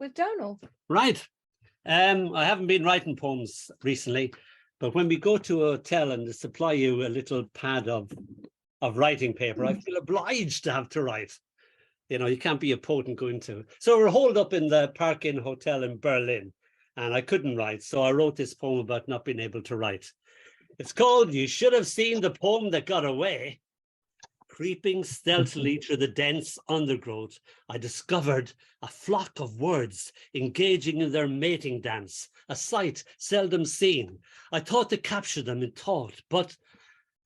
with Dónall. Right. I haven't been writing poems recently, but when we go to a hotel and they supply you a little pad of writing paper, I feel obliged to have to write. You know, you can't be a poet and go into. So we're holed up in the Park Inn Hotel in Berlin, and I couldn't write. So I wrote this poem about not being able to write. It's called You Should Have Seen the Poem That Got Away. Creeping stealthily through the dense undergrowth, I discovered a flock of words engaging in their mating dance, a sight seldom seen. I thought to capture them in thought, but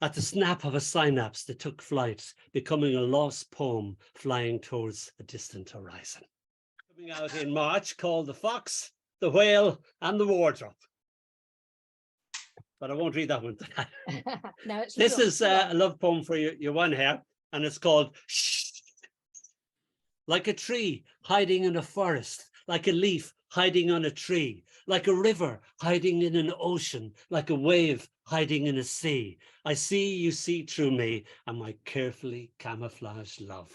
at the snap of a synapse, they took flight, becoming a lost poem flying towards a distant horizon. Coming out in March, called The Fox, the Whale, and the Wardrobe. But I won't read that one tonight. No, it's This is a love poem for your one here, and it's called Shh. Like a tree hiding in a forest, like a leaf hiding on a tree, like a river hiding in an ocean, like a wave hiding in a sea. I see you see through me and my carefully camouflaged love.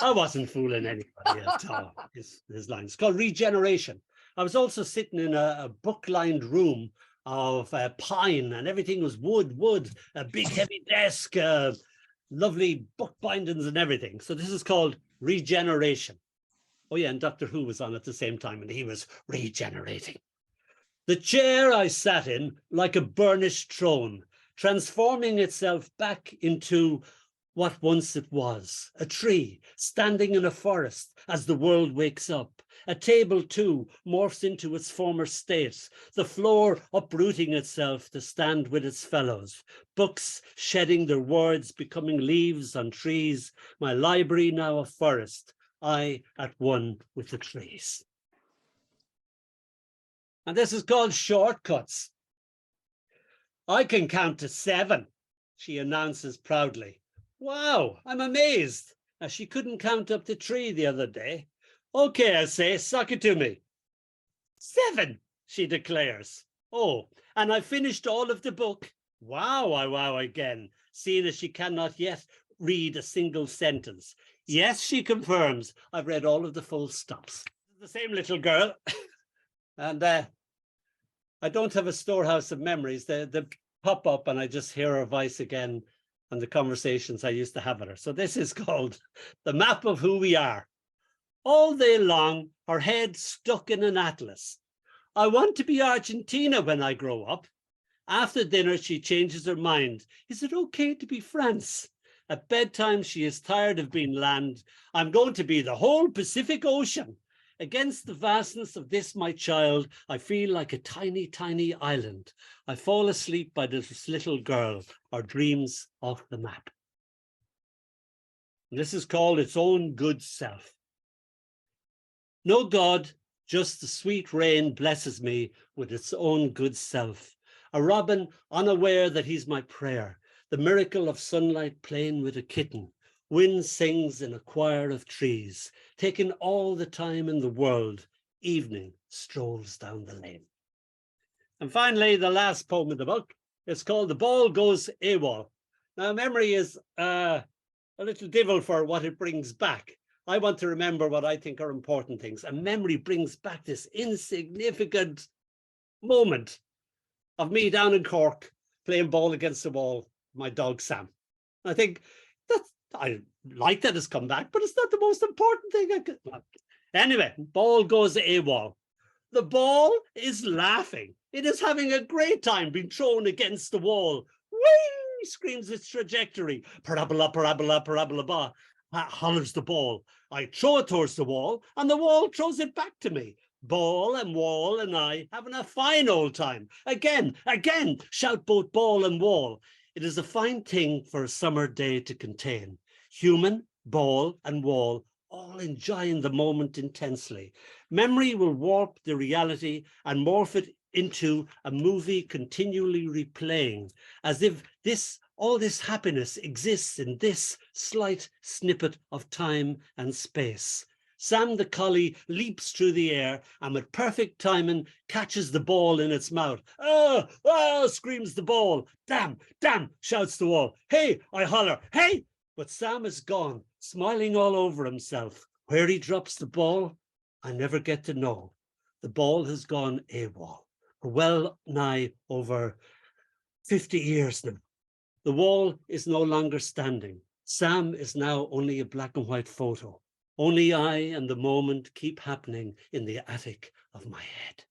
I wasn't fooling anybody at all. His lines. It's called Regeneration. I was also sitting in a book-lined room of pine, and everything was wood, a big heavy desk, lovely book bindings and everything. So this is called Regeneration. Oh yeah, and Doctor Who was on at the same time, and he was regenerating. The chair I sat in, like a burnished throne, transforming itself back into what once it was, a tree standing in a forest as the world wakes up. A table too morphs into its former state, the floor uprooting itself to stand with its fellows, books shedding their words, becoming leaves on trees, my library now a forest, I at one with the trees. And this is called Shortcuts. I can count to 7, she announces proudly. Wow, I'm amazed. Now, she couldn't count up to 3 the other day. Okay, I say, suck it to me. 7, she declares. Oh, and I finished all of the book. Wow, I wow again, seeing as she cannot yet read a single sentence. Yes, she confirms, I've read all of the full stops. The same little girl. And I don't have a storehouse of memories. They pop up and I just hear her voice again and the conversations I used to have with her. So this is called The Map of Who We Are. All day long, her head stuck in an atlas. I want to be Argentina when I grow up. After dinner, she changes her mind. Is it okay to be France? At bedtime, she is tired of being land. I'm going to be the whole Pacific Ocean. Against the vastness of this, my child, I feel like a tiny, tiny island. I fall asleep by this little girl, our dreams off the map. And this is called Its Own Good Self. No God, just the sweet rain blesses me with its own good self. A robin unaware that he's my prayer. The miracle of sunlight playing with a kitten. Wind sings in a choir of trees, taking all the time in the world. Evening strolls down the lane. And finally, the last poem in the book is called The Ball Goes AWOL. Now, memory is a little devil for what it brings back. I want to remember what I think are important things. And memory brings back this insignificant moment of me down in Cork playing ball against the wall, my dog Sam. I think I like that it's come back, but it's not the most important thing I could. Anyway, ball goes AWOL. The ball is laughing. It is having a great time being thrown against the wall. Whee! Screams its trajectory. Parabola, parabola, parabola, ba. Hollers the ball. I throw it towards the wall, and the wall throws it back to me. Ball and wall and I having a fine old time. Again, shout both ball and wall. It is a fine thing for a summer day to contain. Human, ball, and wall all enjoying the moment intensely. Memory will warp the reality and morph it into a movie continually replaying, as if all this happiness exists in this slight snippet of time and space. Sam the collie leaps through the air and with perfect timing catches the ball in its mouth. Oh, oh, screams the ball. Damn, shouts the wall. Hey, I holler, hey! But Sam is gone, smiling all over himself. Where he drops the ball, I never get to know. The ball has gone AWOL for well nigh over 50 years now. The wall is no longer standing. Sam is now only a black and white photo. Only I and the moment keep happening in the attic of my head.